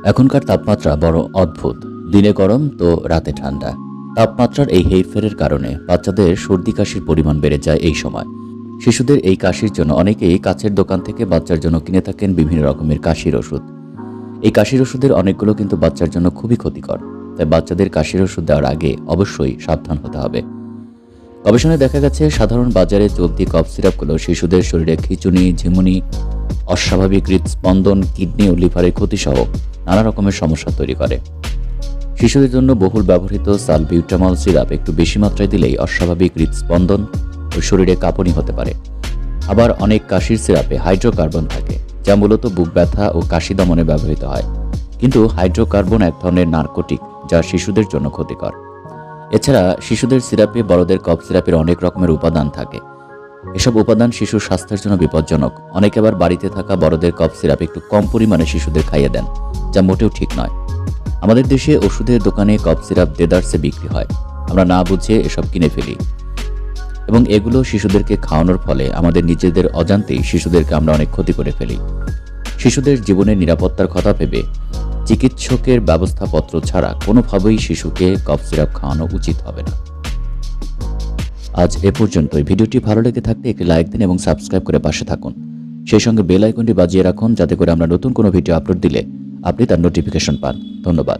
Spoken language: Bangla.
এখনকার তাপমাত্রা বড় অদ্ভুত। দিনে গরম তো রাতে ঠান্ডা। তাপমাত্রার এই হেরফেরের কারণে বাচ্চাদের সর্দি কাশির পরিমাণ বেড়ে যায় এই সময়। শিশুদের এই কাশির জন্য অনেকেই কাছের দোকান থেকে বাচ্চার জন্য কিনে থাকেন বিভিন্ন রকমের কাশির ওষুধ। এই কাশির ওষুধের অনেকগুলো কিন্তু বাচ্চার জন্য খুবই ক্ষতিকর। তাই বাচ্চাদের কাশির ওষুধ দেওয়ার আগে অবশ্যই সাবধান হতে হবে। গবেষণায় দেখা গেছে সাধারণ বাজারে চলতি কফ সিরাপগুলো শিশুদের শরীরে খিঁচুনি, ঝিমুনি, অস্বাভাবিক হৃদস্পন্দন, কিডনি ও লিভারের ক্ষতিসহ নানা রকমের সমস্যা তৈরি করে। শিশুদের জন্য বহুল ব্যবহৃত সালবিউটামল সিরাপ একটু বেশি মাত্রায় দিলেই অস্বাভাবিক হৃদস্পন্দন ও শরীরে কাঁপুনি হতে পারে। আবার অনেক কাশির সিরাপে হাইড্রোকার্বন থাকে, যা মূলত বুক ব্যথা ও কাশি দমনে ব্যবহৃত হয়। কিন্তু হাইড্রোকার্বন এক ধরনের নার্কোটিক, যা শিশুদের জন্য ক্ষতিকর। এছাড়া শিশুদের সিরাপে বড়দের কফ সিরাপের অনেক রকমের উপাদান থাকে। এসব উপাদান শিশুর স্বাস্থ্যের জন্য বিপজ্জনক। অনেকে আবার বাড়িতে থাকা বড়দের কফ সিরাপ একটু কম পরিমাণে শিশুদের খাইয়ে দেন, যা মোটেও ঠিক নয়। আমাদের দেশে ওষুধের দোকানে কফ সিরাপ দেদারসে বিক্রি হয়। আমরা না বুঝে এসব কিনে ফেলি এবং এগুলো শিশুদেরকে খাওয়ানোর ফলে আমাদের নিজেদের অজান্তেই শিশুদেরকে আমরা অনেক ক্ষতি করে ফেলি। শিশুদের জীবনের নিরাপত্তার কথা ভেবে চিকিৎসকের ব্যবস্থাপত্র ছাড়া কোনোভাবেই শিশুকে কফ সিরাপ খাওয়ানো উচিত হবে না। আজ এ পর্যন্তই। ভিডিওটি ভালো লেগে থাকলে একটি লাইক দিন এবং সাবস্ক্রাইব করে পাশে থাকুন। সেই সঙ্গে বেল আইকনটি বাজিয়ে রাখুন, যাতে করে আমরা নতুন কোনো ভিডিও আপলোড দিলে আপনি তার নোটিফিকেশন পান। ধন্যবাদ।